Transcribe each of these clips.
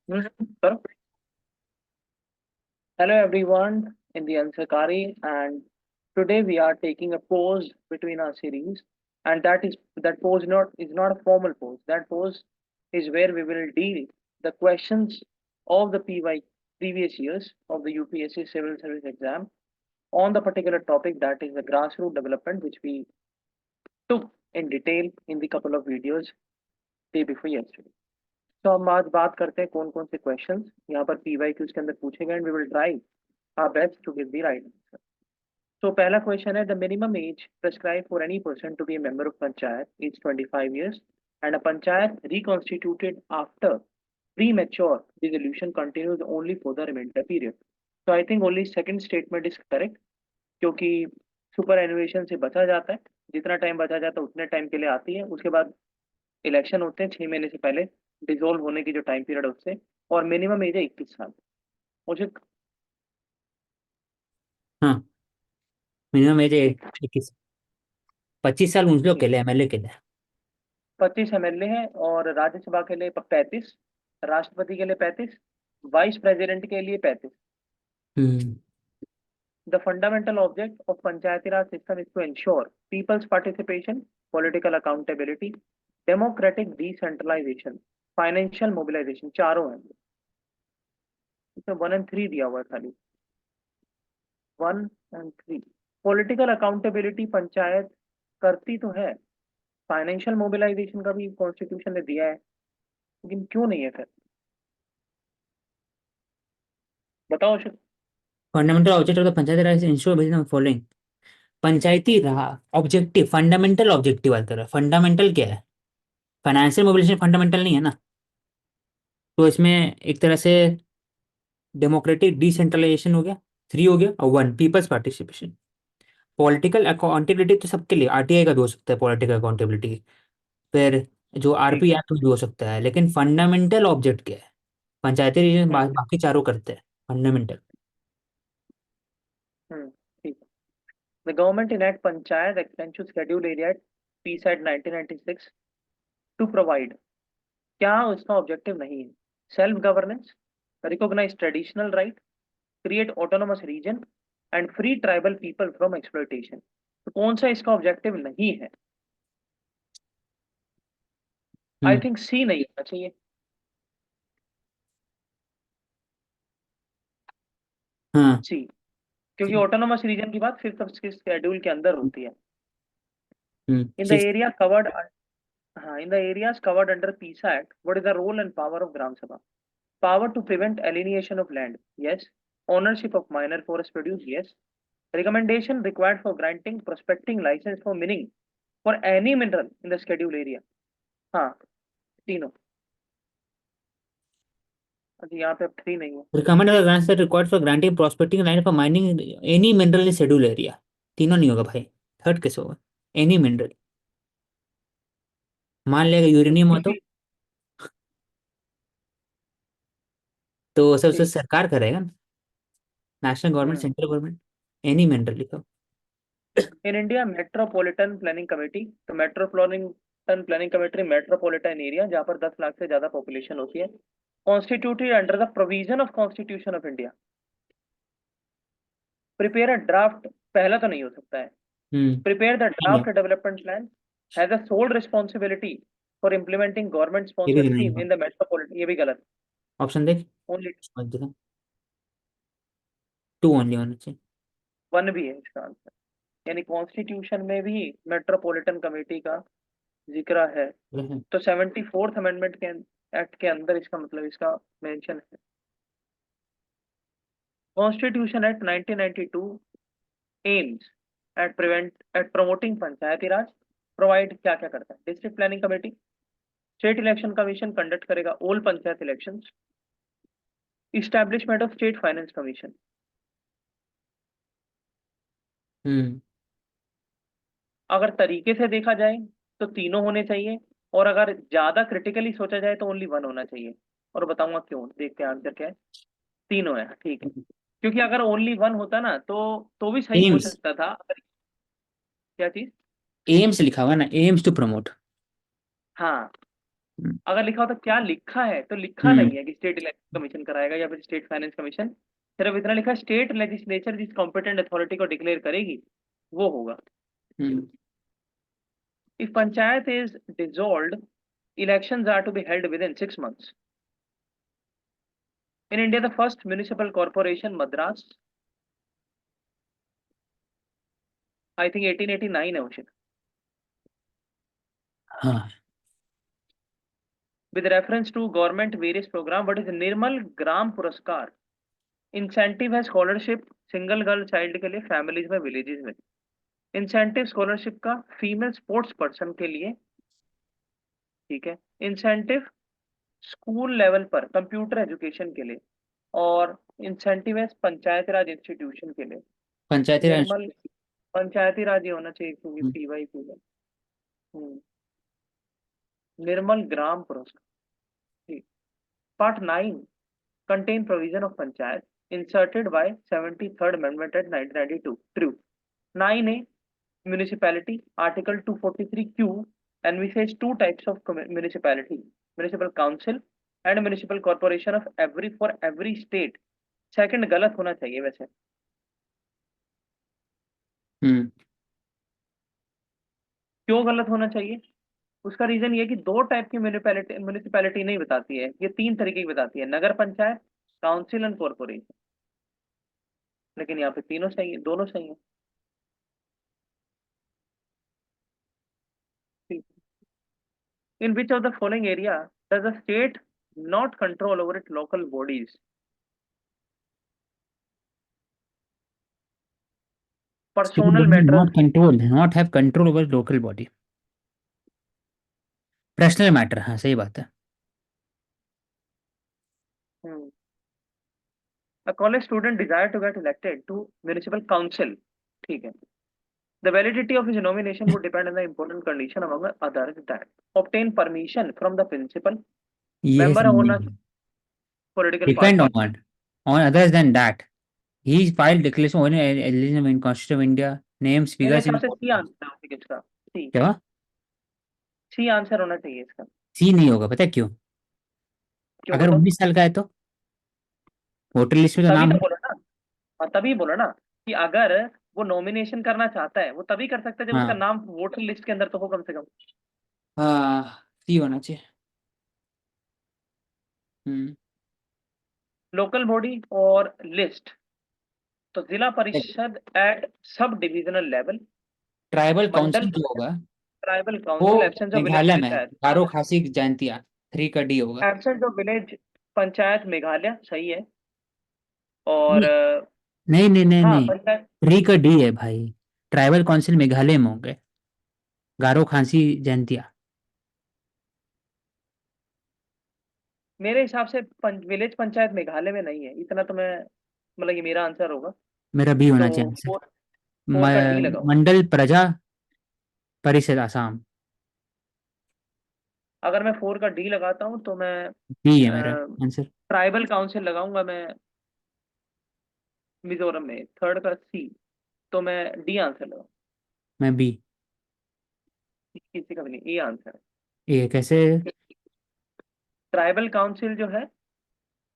करो। Hello everyone in the Ansakari, and today we are taking a pause between our series, and that pause not is not a formal pause. That pause is where we will deal the questions of the PY previous years of the UPSC Civil Service exam on the particular topic, that is the grassroots development, which we took in detail in the couple of videos day before yesterday. तो हम आज बात करते हैं कौन कौन से questions यहाँ पर PYQs के अंदर पूछे गए, and we will try our best to give the right answer. So पहला क्वेश्चन है, the minimum age prescribed for any person to be a member of panchayat is 25 years and a panchayat reconstituted after premature dissolution continues only for the remainder period. So I think only second statement is correct, क्योंकि super एनुएशन से बचा जाता है, जितना time बचा जाता है उतने टाइम के लिए आती है, उसके बाद इलेक्शन होते हैं 6 महीने से पहले डिसॉल्व होने की जो टाइम पीरियड है उससे, और मिनिमम एज है 21 साल। मुझे हाँ मिनिमम एज 21 25 साल उन लोग के लिए एमएलए के लिए 25 MLA है, और राज्यसभा के लिए 35, राष्ट्रपति के लिए 35, वाइस प्रेसिडेंट के लिए 35। Hmm the fundamental object of panchayati raj system is to ensure people's participation, political accountability, democratic decentralisation, financial mobilisation, चारों हैं। इसमें 1 और 3 दिया हुआ है खाली, 1 और 3। पॉलिटिकल अकाउंटेबिलिटी पंचायत करती तो है, फाइनेंशियल मोबिलाइजेशन का भी कॉन्स्टिट्यूशन ने दिया है, लेकिन क्यों नहीं है फिर, बताओ Ashok. Fundamental object of the Panchayati Raj ensure basis following Panchayati Raj objective fundamental objective बात कर रहा है। फंडामेंटल क्या है? फाइनेंशियल मोबिलाइजेशन फंडामेंटल नहीं है ना। तो इसमें एक तरह से डेमोक्रेटिक डिसेंट्रलाइजेशन हो गया, 3 हो गया, और 1 पीपल्स पार्टिसिपेशन। पॉलिटिकल अकाउंटेबिलिटी तो सबके लिए आरटीआई का भी हो सकता है पॉलिटिकल अकाउंटेबिलिटी, फिर जो ठीक आरपी है। एक्ट भी हो सकता है, लेकिन फंडामेंटल ऑब्जेक्ट क्या है? पंचायती रीजन हम्म बाकी चारों करते हैं फंडामेंटल। ठीक है। The government enact panchayat extension schedule area PESA act 1996 to provide, क्या उसका ऑब्जेक्टिव नहीं है? Self governance, recognise traditional right, create autonomous region and free tribal people from exploitation. तो कौन सा इसका ऑब्जेक्टिव नहीं है? आई हम्म थिंक सी नहीं होना चाहिए। हाँ सी, क्योंकि ऑटोनोमस रीजन की बात फिफ्थ शेड्यूल के अंदर होती है। In the six area covered, हाँ, in the areas covered under PISA Act, what is the role and power of Gram Sabha? Power to prevent alienation of land, yes. Ownership of minor forest produce, yes. Recommendation required for granting prospecting license for mining for any mineral in the scheduled area, हाँ, तीनों। अभी यहाँ पे अब 3 नहीं है। Recommend grants that required for granting prospecting land for mining any mineral in schedule area। तीनों नहीं होगा भाई, थर्ड कैसे होगा? एनी मिनरल, मान लेगा यूरेनियम हो किसी, तो सबसे ठीक। सरकार करेगा ना, national government hmm central government. Any mineral लिखो। In India metropolitan planning committee, तो metropolitan planning committee metropolitan area जहाँ पर 10 लाख से ज्यादा पॉपुलेशन होती है, constituted under the provision of constitution of India. Prepare a draft, पहला तो नहीं हो सकता है। प्रिपेयर द ठीक है, draft development plan, has a sole responsibility for implementing government ये स्पॉन्सर्ड भी नहीं स्कीम होगा। इन द मेट्रोपॉलिटन, ये भी गलत। ऑप्शन देख, ओनली मत देखो, 2 ओनली होना चाहिए। 1 भी है इसका आंसर, यानी कॉन्स्टिट्यूशन में भी मेट्रोपॉलिटन कमेटी का जिक्र है। तो 74th अमेंडमेंट के एक्ट के अंदर इसका मतलब इसका मेंशन है। Constitution act 1992 aims at promoting panchayati raj, provide क्या क्या करता है? District planning committee, state election commission conduct करेगा all panchayat elections, establishment of state finance commission. Hmm अगर तरीके से देखा जाए तो तीनों होने चाहिए, और अगर ज्यादा क्रिटिकली सोचा जाए तो ओनली 1 होना चाहिए, और बताऊंगा क्यों, देखते हैं आंसर क्या है। तीनों है, ठीक है। क्योंकि अगर ओनली 1 होता ना तो भी सही हो एम्स, सकता था, अगर क्या चीज। एम्स लिखा हुआ है ना, एम्स टू प्रमोट। हाँ, हम्म, अगर लिखा होता क्या लिखा है, तो लिखा हम्म, नहीं है कि स्टेट इलेक्शन कमीशन कराएगा या फिर स्टेट फाइनेंस कमीशन। सिर्फ इतना लिखा, स्टेट लेजिस्लेचर जिस कॉम्पिटेंट अथॉरिटी को डिक्लेयर करेगी वो होगा। Hmm, if panchayat is dissolved, elections are to be held within 6 months. In India, the first municipal corporation, Madras, I think 1889 है वो शायद। हाँ, With reference to government various program, what is निर्मल ग्राम पुरस्कार? Incentive है स्कॉलरशिप सिंगल गर्ल चाइल्ड के लिए, families में, villages में। इंसेंटिव स्कॉलरशिप का फीमेल स्पोर्ट्स पर्सन के लिए, ठीक है। इंसेंटिव स्कूल लेवल पर कंप्यूटर एजुकेशन के लिए, और इंसेंटिव है पंचायती राज इंस्टीट्यूशन के लिए। पंचायती राज। निर्मल पंचायती राज ही होना चाहिए क्योंकि हम्म, पीवाई पीवाई। निर्मल ग्राम पुरस्कार, ठीक। Part 9 contain provision of panchayat inserted by 73rd amendment at 1992, true। 9A municipality, article 243Q envisages two types of municipality: municipal council and municipal corporation of every for every state। Second गलत होना चाहिए वैसे। हम्म, क्यों गलत होना चाहिए? उसका reason ये कि दो टाइप की म्यूनिसिपैलिटी म्यूनिसिपैलिटी नहीं बताती है, ये तीन तरीके की बताती है: नगर पंचायत, काउंसिल एंड कॉर्पोरेशन। लेकिन यहाँ पे तीनों सही है, दोनों सही है। In which of the following area does the state not control over its local bodies? state Personal body matters। not control, not have control over local body। Personal matter, हाँ सही बात है। Hmm. A college student desire to get elected to municipal council, ठीक है। The validity of his nomination would depend on the important condition among others that obtain permission from the principal, ये member सब होना नहीं, political depend party। On others than that. He file declaration original in constitution of India, names मेरे figures हिसाब इन। से सी answer है इसका। सी, क्या? सी आंसर होना चाहिए इसका। सी नहीं होगा, पता है क्यों? क्यों अगर बताओ? 19 साल का है तो वोटर लिस्ट में तो तभी नाम तो है। बोला ना, हाँ तभी बोला ना कि अगर वो नॉमिनेशन करना चाहता है वो तभी कर सकता है जब उसका हाँ, नाम वोटर लिस्ट के अंदर तो हो कम से कम। हाँ, सी होना चाहिए। हम्म। लोकल बॉडी और लिस्ट, तो zila parishad at sub divisional level, tribal mandal council जो होगा ट्राइबल वो council, absence of village Meghalaya में है, पंचायत। गारो खासी जयंतिया, 3 का डी होगा। Absence of village panchayat Meghalaya सही है। और नहीं, नहीं, नहीं, नहीं, हाँ नहीं, पंचायत, 3 का डी है भाई। ट्राइबल काउंसिल मेघालय में होंगे, गारो खासी जयंतिया। मेरे हिसाब से विलेज पंचायत मेघालय में नहीं है, इतना तो मैं, मतलब ये मेरा आंसर होगा। मेरा बी होना चाहिए तो आंसर। फोर, फोर का डी लगाओ। मंडल प्रजा परिषद असम। अगर मैं 4 का डी लगाता हूँ तो मैं बी है मेरा आंसर। ट्राइबल काउंसिल लगाऊंगा मैं मिजोरम में। थर्ड का सी, तो मैं डी आंसर लगाऊंगा। मैं बी। किसी का भी नहीं, ए आंसर ये कैसे? है। ट्राइबल काउंसिल जो है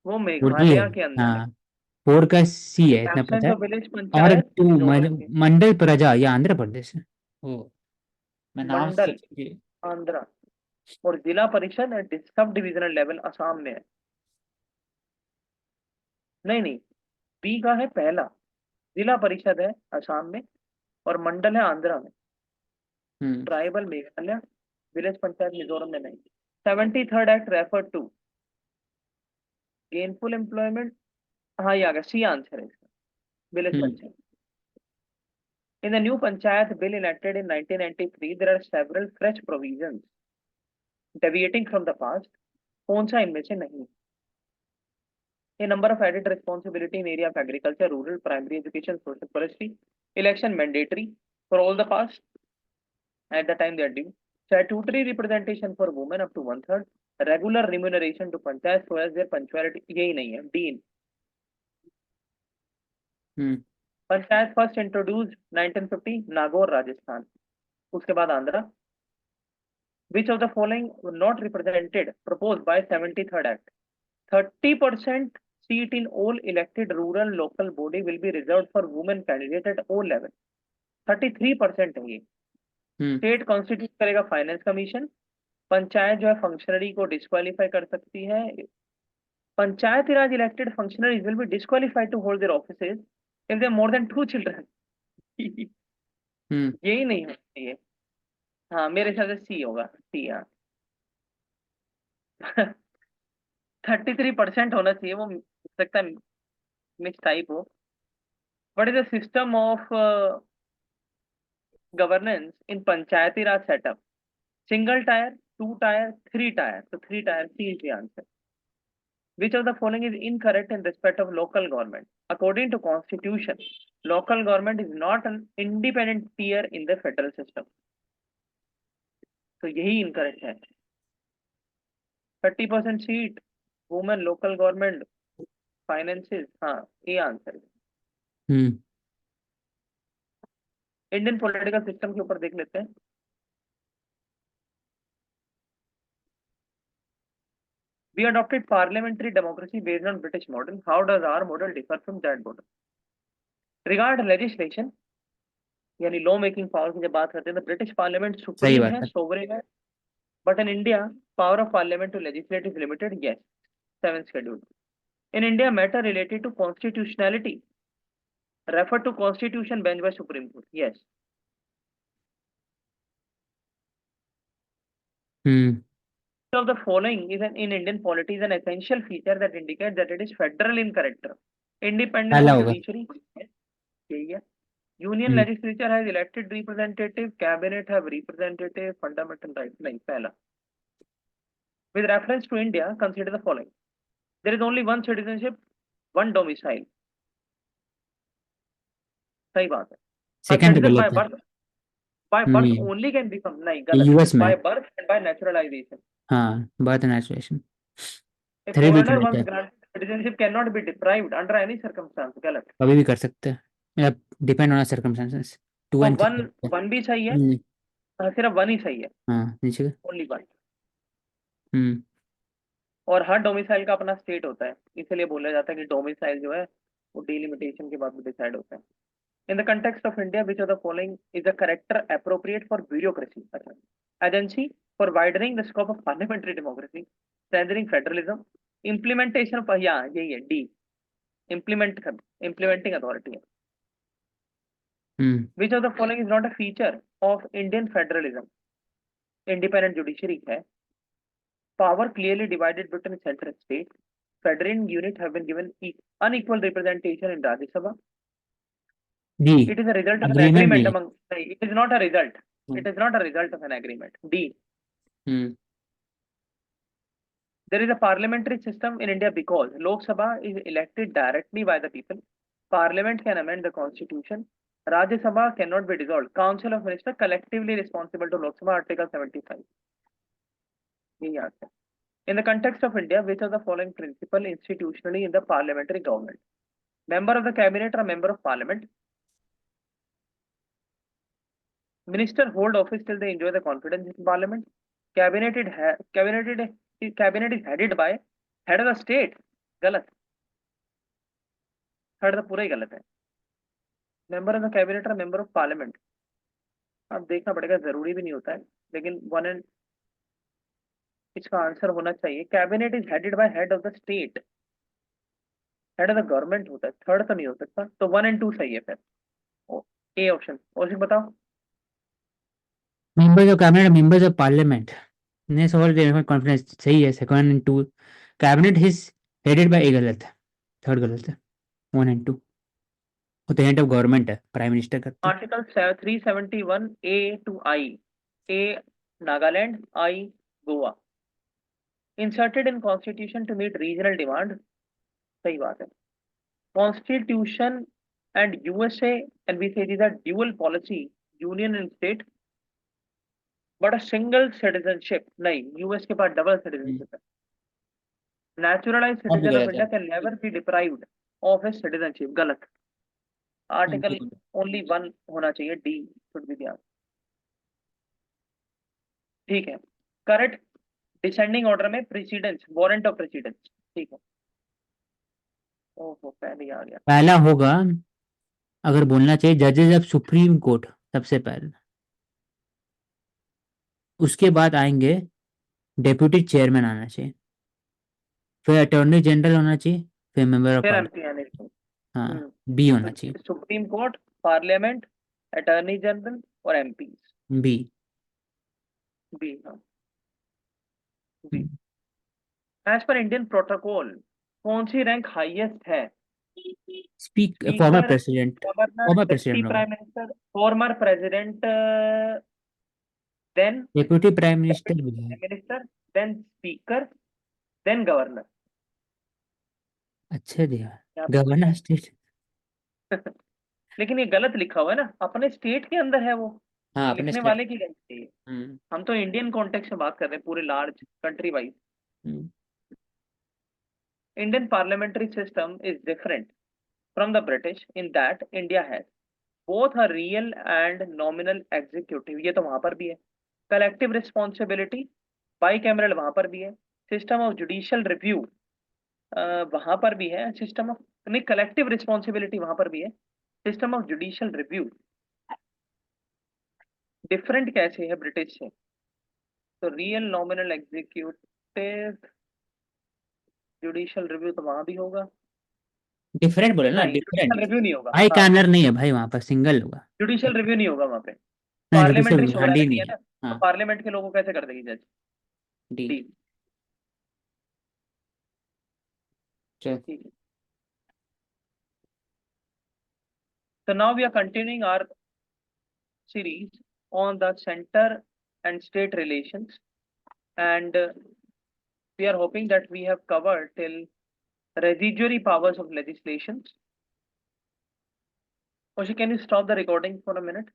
वो और डी है। मेघालय के अंदर है। हाँ, 4 का सी है, इतना पता एब्सेंस है। ऑफ विलेज और पंचायत 2 मिजोरम के। मंडल प्रजा, ये आंध्र प्रदेश है। ओ, मैं नाम मंडल सोच के। आंध्रा, और जिला परिषद सब डिविजनल लेवल असम में है। नहीं नहीं, बी का है पहला, जिला परिषद है असम में और मंडल है आंध्रा में। Hmm, tribal Meghalaya, village panchayat Mizoram में नहीं। 73rd act refer to gainful employment, हाँ ये आ गया, सी आंसर है इसका, village hmm, panchayat. In the new Panchayat Bill enacted in 1993, there are several fresh provisions deviating from the past। कौन सा इनमें से नहीं? A number of added responsibility in area of agriculture, rural, primary education, social forestry, election mandatory for all the past at the time they are due, statutory representation for women up to one third, regular remuneration to panchayat so as their punctuality, यही नहीं है D. हम्म, panchayat first introduced 1950 Nagaur Rajasthan, उसके बाद Andhra, Which of the following were not represented proposed by 73rd Act? 30% seat in all elected rural local body will be reserved for women candidate at all level. 33% है ये. State constitute करेगा finance commission. Panchayat जो है functionary को disqualify कर सकती है. Panchayati raj elected functionaries will be disqualified to hold their offices if they more than 2 children. यही नहीं होना चाहिए. हाँ मेरे हिसाब से सी होगा. सी. हाँ 33% होना चाहिए. वो हो सकता है मिक्स टाइप हो. What is the system of governance in Panchayati Raj setup? Single tier, 2 tier, 3 tier. तो 3 tier C is the answer. Which of the following is incorrect in respect of local government? According to Constitution, local government is not an independent tier in the federal system. तो यही incorrect है. 30% seat, women local government, finances. हाँ ये answer है. Indian political system के ऊपर देख लेते हैं. We adopted parliamentary democracy based on British model. How does our model differ from that model? Regard legislation, यानी लॉ मेकिंग पावर की जब बात करते हैं तो ब्रिटिश पार्लियामेंट सुप्रीम है, सोवरेन है. But in India power of parliament to legislate is limited. Yes. 7th schedule. In India, matter related to constitutionality refer to constitution bench by Supreme Court. Yes. Of the following is in Indian polity is an essential feature that indicates that it is federal in character. Independence of judiciary. Yes. Union legislature has elected representative, cabinet have representative, fundamental right. नहीं पहला. With reference to India, consider the following. There is only one citizenship, one domicile. सही बात है. Second by birth. By birth only can become. नहीं गलत. US by birth and by naturalization. हाँ birth and naturalization. A foreigner once granted citizenship cannot be deprived under any circumstance. गलत. कभी भी कर सकते हैं. या depend on circumstances. 2 and 3. One भी सही है. सिर्फ वन ही सही है. हाँ नीचे. Only one. और हर डोमिसाइल का अपना स्टेट होता है. इसलिए बोला जाता है कि डोमिसाइल जो है वो डिलिमिटेशन के बाद डिसाइड होता है. In the context of India, which of the following is a character appropriate for bureaucracy? Agency for widening the scope of parliamentary democracy, strengthening federalism, implementation of यही है D. Implementing authority. Which of the following is not a feature of Indian federalism? Independent judiciary है. Power clearly divided between center and state. Federal unit have been given unequal representation in Rajya Sabha. D. It is a result of an agreement among. It is not a result. It is not a result of an agreement. D. There is a parliamentary system in India because Lok Sabha is elected directly by the people. Parliament can amend the constitution. Rajya Sabha cannot be dissolved. Council of Ministers collectively responsible to Lok Sabha. Article 75. In the context of India, which of the following principle institutionally in the parliamentary government? Member of the cabinet or member of parliament? Minister hold office till they enjoy the confidence in parliament. Cabinet is headed by head of the state. गलत. Head तो पूरा ही गलत है. Member of the cabinet और member of parliament. अब देखना पड़ेगा, जरूरी भी नहीं होता है, लेकिन वन एंड इसका आंसर होना चाहिए. Cabinet is headed bye head of the state. Head of the government होता है. थर्ड तो नहीं हो सकता. तो 1 and 2 सही है. फिर ए ऑप्शन. और बताओ. Members of cabinet, members of parliament. ने सवाल देने कॉन्फिडेंस सही है. Second and 2 cabinet is headed by. A गलत है. थर्ड गलत है. 1 and 2 वो तो हेड ऑफ गवर्नमेंट है. प्राइम मिनिस्टर करता है. Article 371 A to I. A Nagaland, I Goa. Inserted in constitution to meet regional demand. सही बात है. Constitution and USA and we say these are dual policy, union and state, but a single citizenship. नहीं, US के पास double citizenship है. Naturalized citizen of India can never be deprived of his citizenship. गलत. Article only 1 होना चाहिए. D should be the answer. ठीक है. Correct descending order में precedence, warrant of precedence, ठीक है। ओहो पहले आ गया। पहला होगा, अगर बोलना चाहिए, जजेस ऑफ सुप्रीम कोर्ट सबसे पहले, उसके बाद आएंगे डेप्यूटी चेयरमैन आना चाहिए, फिर अटॉर्नी जनरल होना चाहिए, फिर मेंबर ऑफ फिर पार्लियामेंट। एमपी आने चाहिए। हाँ, हम्म। बी होना चाहिए। तो supreme court, parliament, attorney general और एमपी। बी। बी, हाँ B. As per Indian protocol कौन सी रैंक हाईएस्ट है? Speak former speaker, president. Governor, former deputy president होगा। Prime minister, former president, then deputy prime minister deputy भी है। Prime minister, then speaker, then governor. अच्छा दिया। यहाँ पे गवर्नर स्टेट। लेकिन ये गलत लिखा हुआ है ना, अपने स्टेट के अंदर है वो, हाँ, अपने लिखने स्टेट। वाले की गलती है। हम्म। हम तो इंडियन कॉन्टेक्स्ट से बात कर रहे हैं, पूरे large country wise. Hmm. Indian parliamentary system is different from the British in that India has both a real and nominal executive, ये तो वहां पर भी है, collective responsibility, bicameral वहां पर भी है, system of judicial review वहां पर भी है, system of नहीं collective responsibility वहां पर भी है, system of judicial review different कैसे है ब्रिटिश से? तो real nominal executive judicial review तो वहां भी होगा, डिफरेंट बोले ना, नहीं डिफरेंट। जुडिशियल रिव्यू नहीं होगा, भाई हाँ कैमलर नहीं है भाई, वहां पर सिंगल होगा। जुडिशियल रिव्यू नहीं होगा वहां पे, ना, पार्लियामेंट्री जुडिशियल हंडी सोवरेनिटी नहीं है है। ना, तो हाँ। पार्लियामेंट के लोगों को कैसे कर देगी जज? डी। डी, चल। ठीक है। So now we are continuing our series on the center and state relations, and we are hoping that we have covered till residuary powers of legislations. Oshi, can you stop the recording for a minute?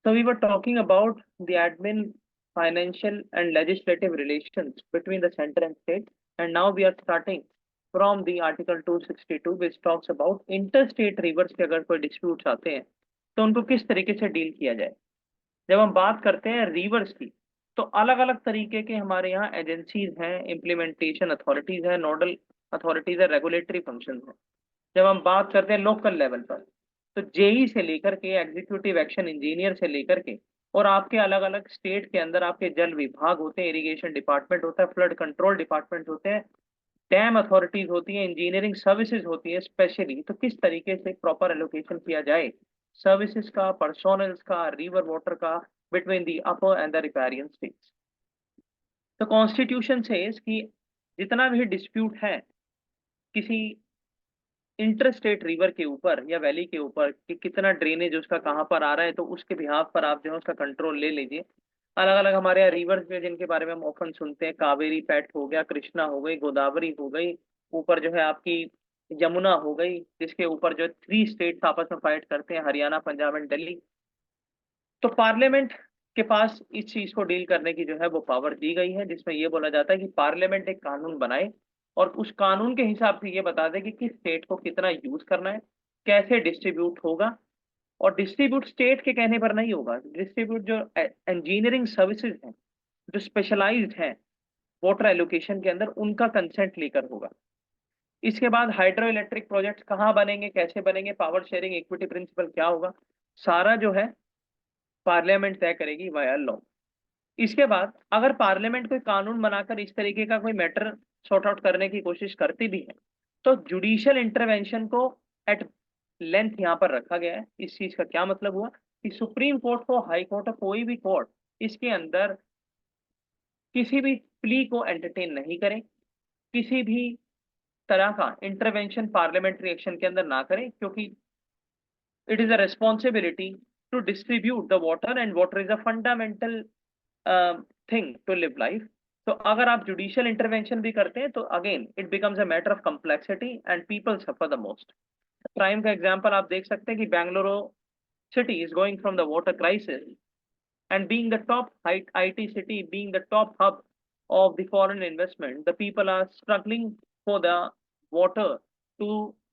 So we were talking about the admin, financial and legislative relations between the center and state, and now we are starting from the article 262 which talks about interstate rivers के अगर कोई disputes आते हैं तो उनको किस तरीके से डील किया जाए। जब हम बात करते हैं रिवर्स की, तो अलग अलग तरीके के हमारे यहाँ एजेंसीज हैं, इम्प्लीमेंटेशन अथॉरिटीज है, नोडल अथॉरिटीज है, रेगुलेटरी फंक्शन है। जब हम बात करते हैं लोकल लेवल पर, तो जेई से लेकर के एग्जीक्यूटिव एक्शन इंजीनियर से लेकर के, और आपके अलग अलग स्टेट के अंदर आपके जल विभाग होते हैं, इरिगेशन डिपार्टमेंट होता है, फ्लड कंट्रोल डिपार्टमेंट होते हैं, डैम अथॉरिटीज होती है, इंजीनियरिंग सर्विसेज होती है स्पेशली, तो किस तरीके से प्रॉपर एलोकेशन किया जाए सर्विसेज का, पर्सोनल्स का, रिवर वाटर का, between the upper and the riparian states. तो कॉन्स्टिट्यूशन से कि जितना भी डिस्प्यूट है किसी इंटर स्टेट रिवर के ऊपर या वैली के ऊपर कि कितना ड्रेनेज उसका कहाँ पर आ रहा है, तो उसके बिहाफ पर आप जो है उसका कंट्रोल ले लीजिए। अलग अलग हमारे यहाँ रिवर्स में जिनके बारे में हम ऑफन सुनते हैं, कावेरी पैट हो गया, कृष्णा हो गई, गोदावरी हो गई, ऊपर जो है आपकी यमुना हो गई, जिसके ऊपर जो 3 स्टेट्स आपस में फाइट करते हैं, हरियाणा, पंजाब एंड दिल्ली। तो पार्लियामेंट के पास इस चीज को डील करने की जो है वो पावर दी गई है, जिसमें ये बोला जाता है कि पार्लियामेंट एक कानून बनाए और उस कानून के हिसाब से ये बता दे कि किस स्टेट को कितना यूज करना है, कैसे डिस्ट्रीब्यूट होगा। और डिस्ट्रीब्यूट स्टेट के कहने पर नहीं होगा, डिस्ट्रीब्यूट जो इंजीनियरिंग सर्विसेज हैं, जो स्पेशलाइज्ड हैं वाटर एलोकेशन के अंदर, उनका कंसेंट लेकर होगा। इसके बाद हाइड्रो इलेक्ट्रिक प्रोजेक्ट कहाँ बनेंगे, कैसे बनेंगे, पावर शेयरिंग इक्विटी प्रिंसिपल क्या होगा, सारा जो है पार्लियामेंट तय करेगी वाया लॉ। इसके बाद अगर पार्लियामेंट कोई कानून बनाकर इस तरीके का कोई मैटर सॉर्ट आउट करने की कोशिश करती भी है, तो जुडिशियल इंटरवेंशन को एट लेंथ यहाँ पर रखा गया है। इस चीज का क्या मतलब हुआ कि सुप्रीम कोर्ट हो, हाई कोर्ट हो, कोई भी कोर्ट इसके अंदर किसी भी प्ली को एंटरटेन नहीं करे, किसी भी तरह का इंटरवेंशन पार्लियामेंट्री एक्शन के अंदर ना करे, क्योंकि it is a responsibility to distribute the water, and water is a fundamental thing to live life. तो अगर आप जुडिशियल इंटरवेंशन भी करते हैं तो again it becomes a matter of complexity and people suffer the most. Crime का example आप देख सकते हैं कि Bengaluru city is going from the water crisis, and being the top IT city, being the top hub of the foreign investment, the people are struggling for the water to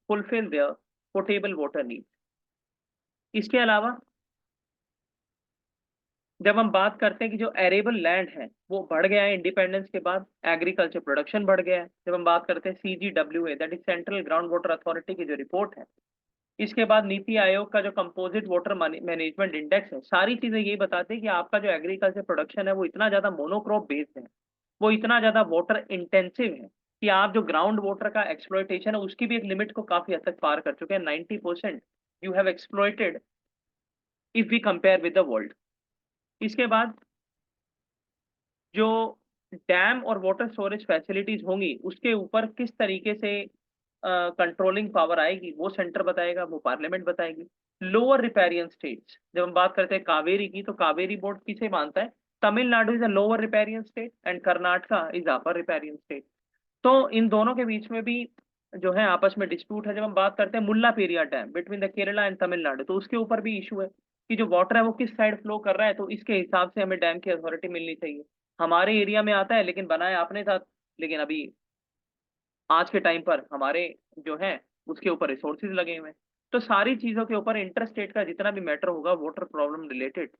fulfill their potable water needs। इसके अलावा जब हम बात करते हैं कि जो arable land है वो बढ़ गया है इंडिपेंडेंस के बाद, एग्रीकल्चर प्रोडक्शन बढ़ गया है। जब हम बात करते हैं CGWA, that is central ground water authority की जो रिपोर्ट है, इसके बाद नीति आयोग का जो कंपोजिट वाटर मैनेजमेंट इंडेक्स है, सारी चीजें यही बताती है कि आपका जो एग्रीकल्चर प्रोडक्शन है वो इतना ज्यादा मोनोक्रॉप बेस्ड है, वो इतना ज्यादा वाटर इंटेंसिव है कि आप जो ग्राउंड वाटर का एक्सप्लॉयटेशन है उसकी भी एक लिमिट को काफी हद तक पार कर चुके हैं। 90% you have exploited if we compare with the world. इसके बाद जो डैम और वाटर स्टोरेज फैसिलिटीज होंगी उसके ऊपर किस तरीके से कंट्रोलिंग पावर आएगी वो सेंटर बताएगा, वो पार्लियामेंट बताएगी। लोअर रिपेरियन स्टेट्स, जब हम बात करते हैं कावेरी की, तो कावेरी बोर्ड किसे मानता है? Tamil Nadu is a lower riparian state and Karnataka is upper riparian state. तो इन दोनों के बीच में भी जो है आपस में डिस्प्यूट है। जब हम बात करते हैं Mulla Periyar dam between the Kerala and Tamil Nadu, तो उसके ऊपर भी इशू है कि जो वाटर है वो किस साइड फ्लो कर रहा है, तो इसके हिसाब से हमें डैम की अथॉरिटी मिलनी चाहिए। हमारे एरिया में आता है लेकिन बनाया आपने था, लेकिन अभी आज के टाइम पर हमारे जो है उसके ऊपर रिसोर्सेज लगे हुए हैं। तो सारी चीजों के ऊपर इंटर स्टेट का जितना भी मैटर होगा water problem related,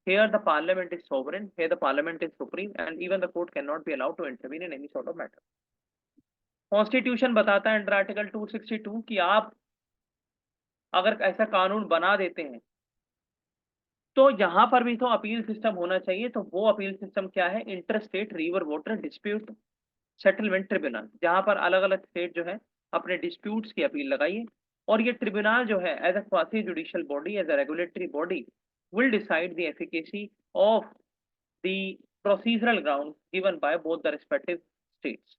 here the parliament is sovereign, here the parliament is supreme, and even the court cannot be allowed to intervene in any sort of matter. Constitution बताता है under article 262 कि आप अगर ऐसा कानून बना देते हैं तो यहाँ पर भी तो अपील सिस्टम होना चाहिए। तो वो अपील सिस्टम क्या है? Inter state river water dispute settlement tribunal, जहां पर अलग अलग स्टेट जो है अपने डिस्प्यूट्स की अपील लगाइए, और ये ट्रिब्यूनल जो है as a quasi judicial body, as a regulatory body, will decide the efficacy of the procedural ground given by both the respective states.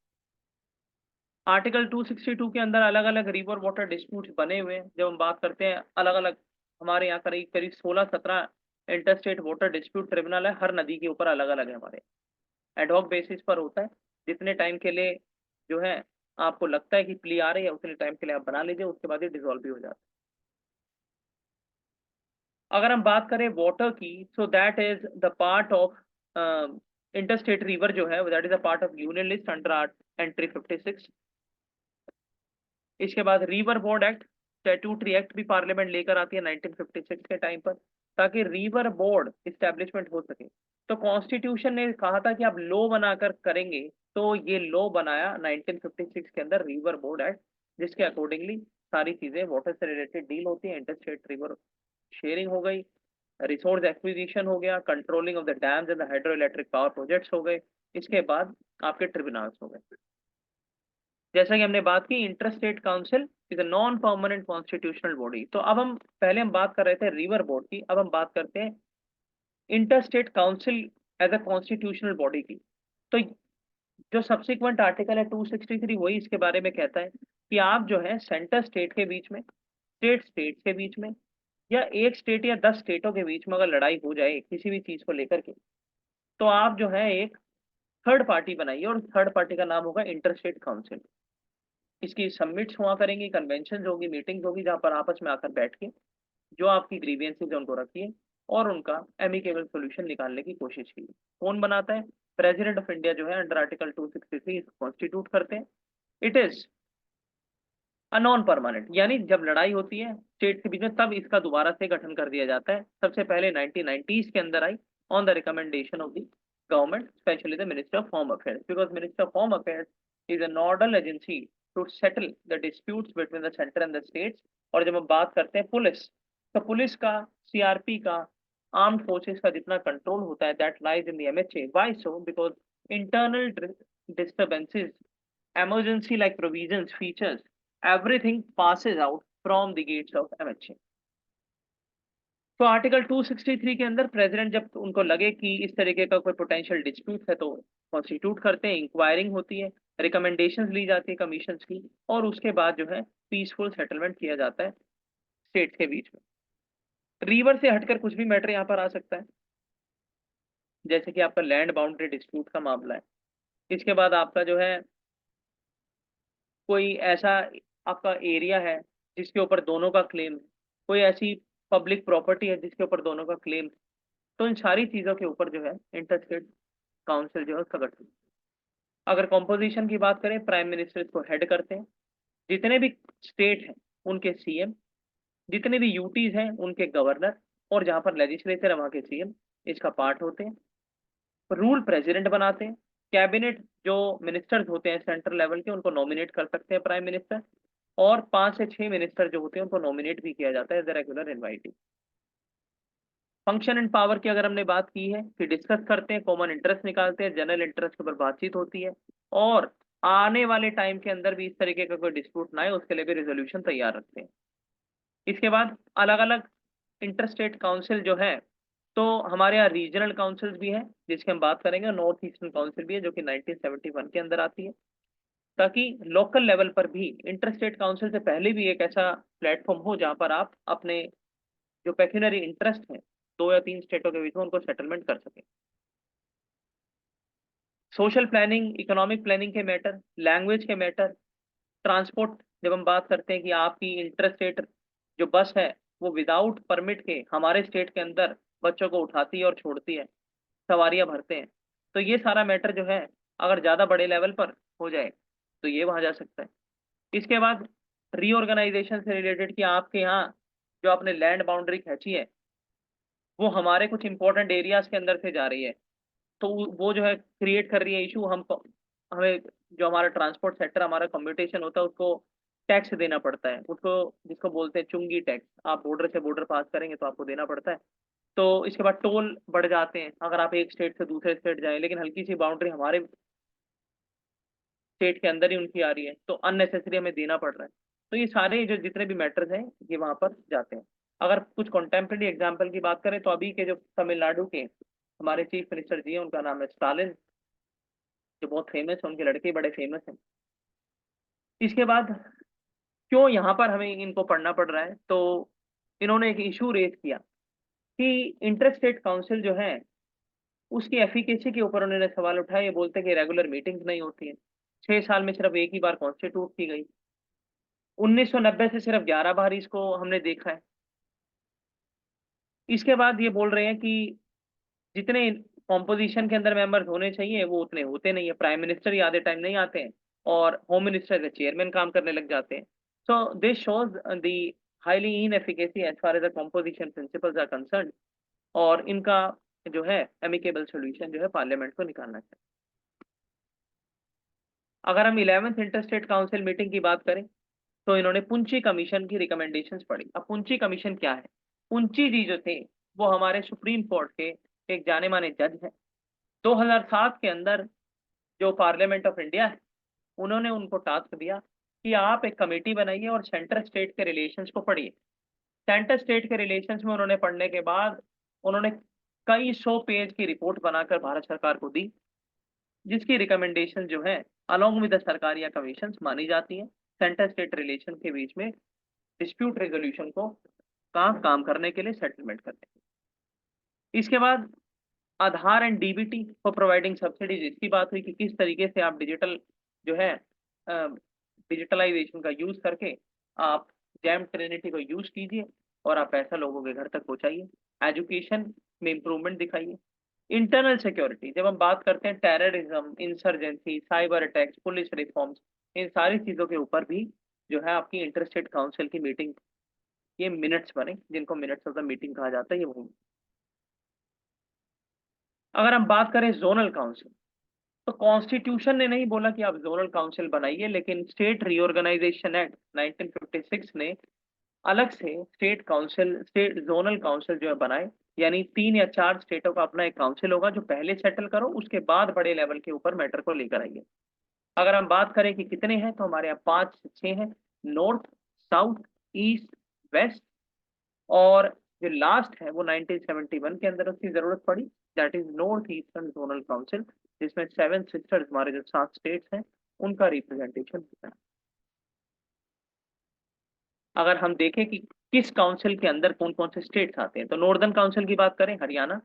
Article 262 के अंदर अलग अलग रिवर वाटर डिस्प्यूट्स बने हुए हैं। जब हम बात करते हैं अलग अलग, हमारे यहाँ करीब करीब 16-17 इंटरस्टेट वाटर डिस्प्यूट ट्रिब्यूनल है, हर नदी के ऊपर अलग अलग है हमारे, एडहॉक बेसिस पर होता है। जितने टाइम के लिए जो है आपको लगता है कि प्ली आ रही है उतने टाइम के लिए आप बना लीजिए, उसके बाद ये डिसॉल्व भी हो जाता है। अगर हम बात करें वाटर की, so that is the part of interstate river जो है that is a part of union list under entry 56। इसके बाद river board act, statutory act भी पार्लियामेंट लेकर आती है 1956 के टाइम पर, ताकि रिवर बोर्ड इस्टेब्लिशमेंट हो सके। तो कॉन्स्टिट्यूशन ने कहा था कि आप लॉ बनाकर करेंगे, तो ये लॉ बनाया 1956 के अंदर रिवर बोर्ड एक्ट, जिसके अकॉर्डिंगली सारी चीजें वाटर से रिलेटेड डील होती है। इंटरस्टेट रिवर शेयरिंग हो गई, रिसोर्स एक्विजिशन हो गया, controlling of the dams and the hydro electric power projects हो गए, इसके बाद आपके ट्रिब्यूनल्स हो गए। जैसा कि हमने बात की, inter state council is a non permanent constitutional body. तो अब हम पहले हम बात कर रहे थे रिवर बोर्ड की, अब हम बात करते हैं inter state council as a constitutional body की। तो जो सब्सिक्वेंट आर्टिकल है 263 वही इसके बारे में कहता है कि आप जो है सेंटर स्टेट के बीच में, स्टेट स्टेट के बीच में, या एक स्टेट या 10 स्टेटों के बीच में अगर लड़ाई हो जाए किसी भी चीज को लेकर के, तो आप जो है एक थर्ड पार्टी बनाइए, और थर्ड पार्टी का नाम होगा इंटर स्टेट काउंसिल। इसकी सबमिट्स हुआ करेंगी, कन्वेंशन होगी, मीटिंग्स होगी, जहां पर आपस में आकर बैठ के जो आपकी ग्रीवियंसेस है उनको रखिए और उनका एमिकेबल सोल्यूशन निकालने की कोशिश कीजिए। कौन बनाता है? प्रेसिडेंट ऑफ इंडिया जो है अंडर आर्टिकल 263 कॉन्स्टिट्यूट करते हैं। It is a non permanent, यानी जब लड़ाई होती है स्टेट के बीच में तब इसका दोबारा से गठन कर दिया जाता है। सबसे पहले 1990s के अंदर आई on the recommendation of the government, specially the minister of home affairs, because minister of home affairs is a nodal agency to settle the disputes between the centre and the states. और जब हम बात करते हैं police, तो police का, CRP का, armed forces का जितना कंट्रोल होता है that lies in the MHA. Why so? Because internal disturbances, emergency like provisions, features, everything passes out from the gates of MHA। तो आर्टिकल 263 के अंदर प्रेसिडेंट जब उनको लगे कि इस तरीके का कोई पोटेंशियल डिस्प्यूट है तो कॉन्स्टिट्यूट करते हैं, इंक्वायरिंग होती है, रिकमेंडेशंस ली जाती है कमीशन की, और उसके बाद जो है पीसफुल सेटलमेंट किया जाता है स्टेट्स के बीच में। रिवर से हटकर कुछ भी मैटर यहाँ पर आ सकता है, जैसे कि आपका लैंड बाउंड्री डिस्प्यूट का मामला है। इसके बाद आपका जो है कोई ऐसा आपका एरिया है जिसके ऊपर दोनों का क्लेम है, कोई ऐसी पब्लिक प्रॉपर्टी है जिसके ऊपर दोनों का क्लेम है, तो इन सारी चीजों के ऊपर जो है इंटर स्टेट काउंसिल जो है उसका गठन। अगर कॉम्पोजिशन की बात करें, प्राइम मिनिस्टर इसको हेड करते हैं, जितने भी स्टेट हैं उनके सीएम, जितने भी यूटीज हैं उनके गवर्नर, और जहां पर लेजिस्लेचर है वहां के सीएम, इसका पार्ट होते हैं। रूल प्रेसिडेंट बनाते हैं। कैबिनेट जो मिनिस्टर्स होते हैं सेंट्रल लेवल के, उनको नॉमिनेट कर सकते हैं प्राइम मिनिस्टर। और 5 से 6 मिनिस्टर जो होते हैं उनको नॉमिनेट भी किया जाता है as a regular invitee. Function and power की अगर हमने बात की है कि डिस्कस करते हैं, कॉमन इंटरेस्ट निकालते हैं, जनरल इंटरेस्ट के ऊपर बातचीत होती है, और आने वाले टाइम के अंदर भी इस तरीके का कोई डिस्प्यूट ना है उसके लिए भी रेजोल्यूशन तैयार रखते हैं। इसके बाद अलग अलग इंटरस्टेट काउंसिल जो है, तो हमारे यहाँ रीजनल काउंसिल्स भी हैं जिसकी हम बात करेंगे। नॉर्थ ईस्टर्न काउंसिल भी है जो कि 1971 के अंदर आती है, ताकि लोकल लेवल पर भी इंटरस्टेट काउंसिल से पहले भी एक ऐसा प्लेटफॉर्म हो जहां पर आप अपने जो पेक्यूनरी इंटरेस्ट हैं 2 या 3 स्टेटों के बीच में उनको सेटलमेंट कर सकें। सोशल प्लानिंग, इकोनॉमिक प्लानिंग के मैटर, लैंग्वेज के मैटर, ट्रांसपोर्ट, जब हम बात करते हैं कि आपकी इंटरस्टेट जो बस है वो विदाउट परमिट के हमारे स्टेट के अंदर बच्चों को उठाती है और छोड़ती है, सवारियां भरते हैं, तो ये सारा मैटर जो है अगर ज़्यादा बड़े लेवल पर हो जाए तो ये वहाँ जा सकता है। इसके बाद रीऑर्गेनाइजेशन से रिलेटेड कि आपके यहाँ जो आपने लैंड बाउंड्री खींची है वो हमारे कुछ इंपॉर्टेंट एरियाज के अंदर से जा रही है, तो वो जो है क्रिएट कर रही है इशू। हमें जो हमारा ट्रांसपोर्ट सेक्टर, हमारा कम्यूटेशन होता है, उसको टैक्स देना पड़ता है, उसको जिसको बोलते हैं चुंगी टैक्स। आप बॉर्डर से बॉर्डर पास करेंगे तो आपको देना पड़ता है। तो इसके बाद टोल बढ़ जाते हैं अगर आप एक स्टेट से दूसरे स्टेट जाएं, लेकिन हल्की सी बाउंड्री हमारे स्टेट के अंदर ही उनकी आ रही है तो अननेसेसरी हमें देना पड़ रहा है। तो ये सारे जो जितने भी मैटर्स हैं ये वहां पर जाते हैं। अगर कुछ कॉन्टेम्प्रेरी एग्जाम्पल की बात करें तो अभी के जो तमिलनाडु के हमारे चीफ मिनिस्टर जी हैं उनका नाम है स्टालिन, जो बहुत फेमस है, उनके लड़के बड़े फेमस हैं। इसके बाद क्यों यहाँ पर हमें इनको पढ़ना पड़ रहा है, तो इन्होंने एक इशू रेज किया कि इंटर स्टेट काउंसिल जो है उसकी एफिकेसी के ऊपर उन्होंने सवाल उठाया। ये बोलते हैं कि रेगुलर मीटिंग्स नहीं होती हैं, 6 साल में सिर्फ एक ही बार कॉन्स्टिट्यूट की गई, 1990 से सिर्फ 11 बार इसको हमने देखा है। इसके बाद ये बोल रहे हैं कि जितने कॉम्पोजिशन के अंदर मेंबर्स होने चाहिए वो उतने होते नहीं है, प्राइम मिनिस्टर ही आधे टाइम नहीं आते हैं और होम मिनिस्टर एज चेयरमैन काम करने लग जाते हैं। So this shows the highly inefficacy as far as the composition principles are concern, और इनका जो है एमिकेबल सोल्यूशन जो है पार्लियामेंट को निकालना चाहिए। अगर हम 11th इंटरस्टेट काउंसिल मीटिंग की बात करें तो इन्होंने पुंची कमीशन की रिकमेंडेशंस पढ़ी। अब पुंची कमीशन क्या है? पुंची जी जो थे वो हमारे सुप्रीम कोर्ट के एक जाने माने जज हैं। 2007 के अंदर जो पार्लियामेंट ऑफ इंडिया है उन्होंने उनको टास्क दिया कि आप एक कमेटी बनाइए और सेंटर स्टेट के रिलेशंस को पढ़िए। सेंटर स्टेट के रिलेशंस में उन्होंने पढ़ने के बाद उन्होंने कई 100 पेज की रिपोर्ट बनाकर भारत सरकार को दी, जिसकी रिकमेंडेशन जो है अलोंग विद द सरकार या कमीशन मानी जाती है सेंटर स्टेट रिलेशन के बीच में डिस्प्यूट रेजोल्यूशन को काम करने के लिए, सेटलमेंट करने के लिए। इसके बाद Aadhaar and DBT for providing subsidies, इसकी बात हुई कि किस तरीके से आप डिजिटल जो है डिजिटलाइजेशन का यूज करके आप जैम ट्रिनिटी को यूज कीजिए और आप पैसा लोगों के घर तक पहुंचाइए। एजुकेशन में इंप्रूवमेंट दिखाइए। इंटरनल सिक्योरिटी, जब हम बात करते हैं terrorism, insurgency, cyber attacks, police reforms, इन सारी चीजों के ऊपर भी जो है आपकी इंटरस्टेट काउंसिल की मीटिंग, ये मिनट्स बने जिनको मिनट्स ऑफ द मीटिंग कहा जाता है, ये वही। अगर हम बात करें जोनल काउंसिल, तो कॉन्स्टिट्यूशन ने नहीं बोला कि आप जोनल काउंसिल बनाइए, लेकिन स्टेट रीऑर्गेनाइजेशन एक्ट 1956 ने अलग से state council, state zonal council जो है बनाए। यानी 3 या 4 स्टेटों का अपना एक काउंसिल होगा जो पहले सेटल करो, उसके बाद बड़े लेवल के ऊपर मैटर को लेकर आइए। अगर हम बात करें कि कितने हैं तो हमारे यहाँ 5 से 6 हैं। नॉर्थ, साउथ, ईस्ट, वेस्ट, और जो लास्ट है वो 1971 के अंदर उसकी जरूरत पड़ी, that is north eastern zonal council, जिसमें 7 सिस्टर्स, हमारे जो 7 स्टेट्स हैं, उनका रिप्रेजेंटेशन होता है। अगर हम देखें कि किस काउंसिल के अंदर कौन कौन से स्टेट्स आते हैं, तो नॉर्दर्न काउंसिल की बात करें, हरियाणा,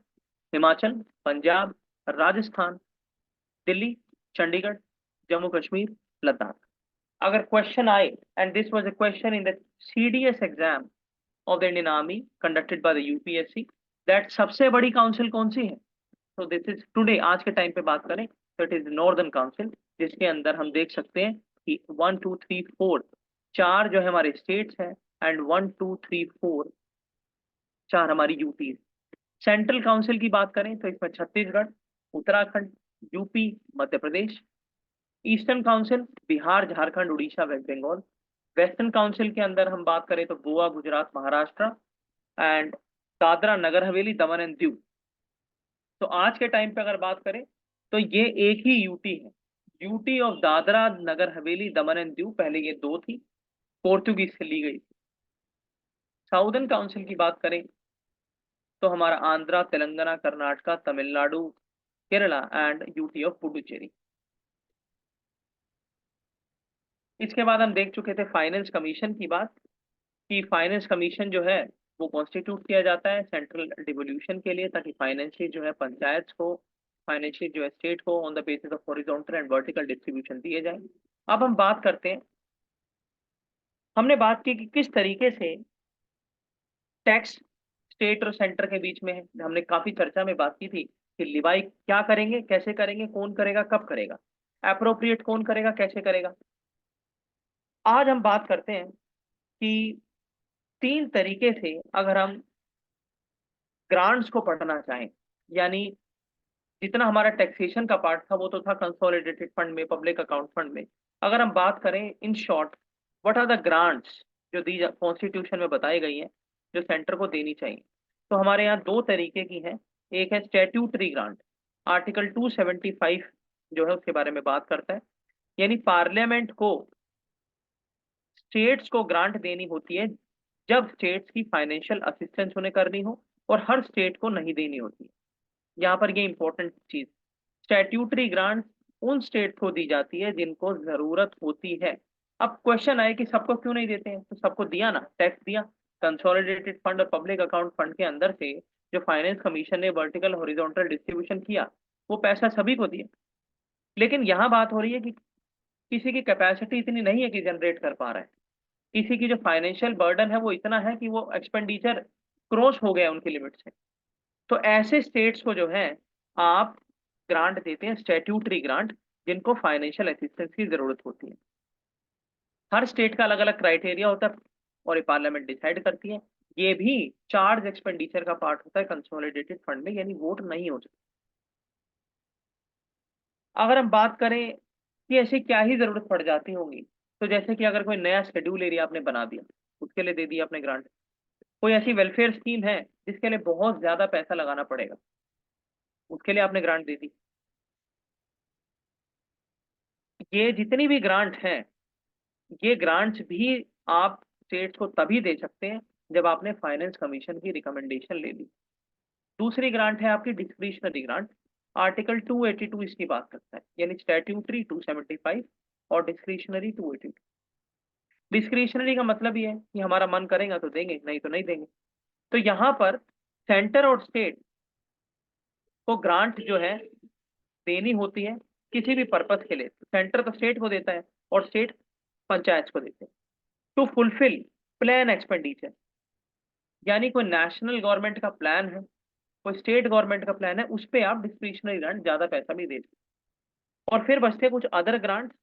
हिमाचल, पंजाब, राजस्थान, दिल्ली, चंडीगढ़, जम्मू कश्मीर, लद्दाख। अगर क्वेश्चन आए, and this was a question in the CDS exam of the Indian army conducted by the UPSC, that सबसे बड़ी काउंसिल कौन सी है, तो दिस इज टुडे, आज के टाइम पे बात करें तो इट इज नॉर्दर्न काउंसिल, जिसके अंदर हम देख सकते हैं कि 1 2 3 4 4 जो है हमारे स्टेट्स हैं, एंड 1 2 3 4 4 हमारी यूटीज। सेंट्रल काउंसिल की बात करें तो इसमें Chhattisgarh, Uttarakhand, UP, Madhya Pradesh. Eastern council Bihar, Jharkhand, Orissa, West Bengal. Western council के अंदर हम बात करें तो गोवा, गुजरात, महाराष्ट्र एंड दादरा नगर हवेली, दमन एंड दीव। तो आज के टाइम पे अगर बात करें तो ये एक ही यूटी है, UT of Dadra Nagar Haveli, Daman and Diu. पहले ये दो थी, पोर्तुगीज से ली गई। साउदर्न काउंसिल की बात करें तो हमारा Andhra, Telangana, Karnataka, Tamil Nadu, Kerala and UT of Puducherry. इसके बाद हम देख चुके थे फाइनेंस कमीशन की बात, कि फाइनेंस कमीशन जो है वो कॉन्स्टिट्यूट किया जाता है सेंट्रल डिवोल्यूशन के लिए, ताकि फाइनेंशियल जो है पंचायत को, फाइनेंशियल जो है स्टेट को on the basis of horizontal and vertical distribution दिए जाए। अब हम बात करते हैं, हमने बात की कि किस तरीके से टैक्स स्टेट और सेंटर के बीच में है। हमने काफी चर्चा में बात की थी कि लिवाई क्या करेंगे, कैसे करेंगे, कौन करेगा, कब करेगा, अप्रोप्रिएट कौन करेगा, कैसे करेगा। आज हम बात करते हैं कि तीन तरीके से अगर हम ग्रांट्स को पढ़ना चाहें, यानी जितना हमारा टैक्सेशन का पार्ट था वो तो था कंसोलिडेटेड फंड में, पब्लिक अकाउंट फंड में। अगर हम बात करें in short, what are the grants जो दी कॉन्स्टिट्यूशन में बताई गई हैं जो सेंटर को देनी चाहिए, तो हमारे यहाँ दो तरीके की हैं। एक है स्टैट्यूटरी ग्रांट, आर्टिकल 275 जो है उसके बारे में बात करता है, यानी पार्लियामेंट को स्टेट्स को ग्रांट देनी होती है जब स्टेट्स की फाइनेंशियल असिस्टेंस उन्हें करनी हो, और हर स्टेट को नहीं देनी होती है। यहाँ पर ये इंपॉर्टेंट चीज, स्टैट्यूटरी ग्रांट उन स्टेट को दी जाती है जिनको जरूरत होती है। अब क्वेश्चन आए कि सबको क्यों नहीं देते हैं, तो सबको दिया ना, टैक्स दिया। कंसोलिडेटेड फंड और पब्लिक अकाउंट फंड के अंदर से जो फाइनेंस कमीशन ने वर्टिकल हॉरिजॉन्टल डिस्ट्रीब्यूशन किया, वो पैसा सभी को दिया। लेकिन यहाँ बात हो रही है कि किसी की कैपेसिटी इतनी नहीं है कि जनरेट कर पा रहा है, किसी की जो फाइनेंशियल बर्डन है वो इतना है कि वो एक्सपेंडिचर क्रॉस हो गया उनकी लिमिट से। तो ऐसे स्टेट्स को जो है आप ग्रांट देते हैं, स्टैट्यूटरी ग्रांट, जिनको फाइनेंशियल असिस्टेंस की जरूरत होती है। हर स्टेट का अलग अलग क्राइटेरिया होता है और ये पार्लियामेंट डिसाइड करती है। ये भी चार्ज एक्सपेंडिचर का पार्ट होता है कंसोलिडेटेड फंड में, यानी वोट नहीं हो सकता। अगर हम बात करें कि ऐसी क्या ही जरूरत पड़ जाती होगी, तो जैसे कि अगर कोई नया शेड्यूल एरिया आपने बना दिया, उसके लिए दे दिया आपने ग्रांट। कोई ऐसी वेलफेयर स्कीम है जिसके लिए बहुत ज्यादा पैसा लगाना पड़ेगा, उसके लिए आपने ग्रांट दे दी। ये जितनी भी ग्रांट हैं, ये ग्रांट्स भी आप स्टेट्स को तभी दे सकते हैं जब आपने फाइनेंस कमीशन की रिकमेंडेशन ले ली। दूसरी ग्रांट है आपकी डिस्क्रिशनरी ग्रांट, आर्टिकल 282 इसकी बात करता है, यानी स्टैट्यूटरी 275 और डिस्क्रिशनरी 282। डिस्क्रिशनरी का मतलब ये है कि हमारा मन करेगा तो देंगे, नहीं तो नहीं देंगे। तो यहाँ पर सेंटर और स्टेट को ग्रांट जो है देनी होती है किसी भी पर्पस के लिए। सेंटर तो स्टेट को देता है और स्टेट पंचायत को देते हैं टू फुलफिल प्लान एक्सपेंडिचर, यानी कोई नेशनल गवर्नमेंट का प्लान है, कोई स्टेट गवर्नमेंट का प्लान है, उस पे आप डिस्क्रिशनरी ग्रांट ज्यादा पैसा भी दे सकते हैं। और फिर बचते कुछ अदर ग्रांट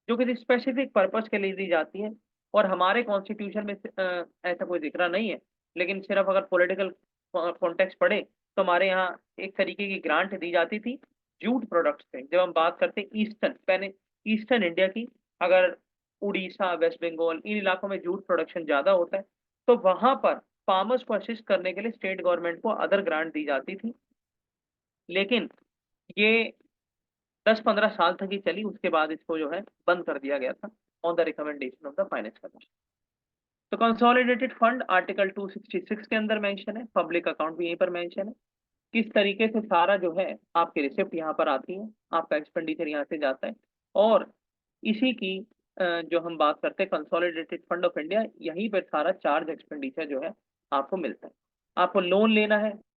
जो किसी स्पेसिफिक पर्पस के लिए दी जाती है, और हमारे कॉन्स्टिट्यूशन में ऐसा कोई जिक्र नहीं है, लेकिन सिर्फ अगर पॉलिटिकल कॉन्टेक्स्ट पढ़े तो हमारे यहाँ एक तरीके की ग्रांट दी जाती थी जूट प्रोडक्ट्स पे। जब हम बात करते हैं ईस्टर्न, पहले ईस्टर्न इंडिया की, अगर उड़ीसा, वेस्ट बंगाल, इन इलाकों में जूट प्रोडक्शन ज्यादा होता है, तो वहां पर फार्मर्स को असिस्ट करने के लिए स्टेट गवर्नमेंट को अदर ग्रांट दी जाती थी। लेकिन ये 10-15 साल तक ही चली, उसके बाद इसको जो है बंद कर दिया गया था on the recommendation of the finance commission. तो कंसोलिडेटेड फंड आर्टिकल 266 के अंदर मेंशन है, पब्लिक अकाउंट भी यहीं पर मेंशन है। किस तरीके से सारा जो है आपकी रिसिप्ट यहाँ पर आती है, आपका एक्सपेंडिचर यहाँ से जाता है, और इसी की जो हम बात करते हैं कंसोलिडेटेड फंड ऑफ इंडिया, यहीं पर सारा चार्ज एक्सपेंडिचर जो है आपको मिलता है। आपको लोन लेना है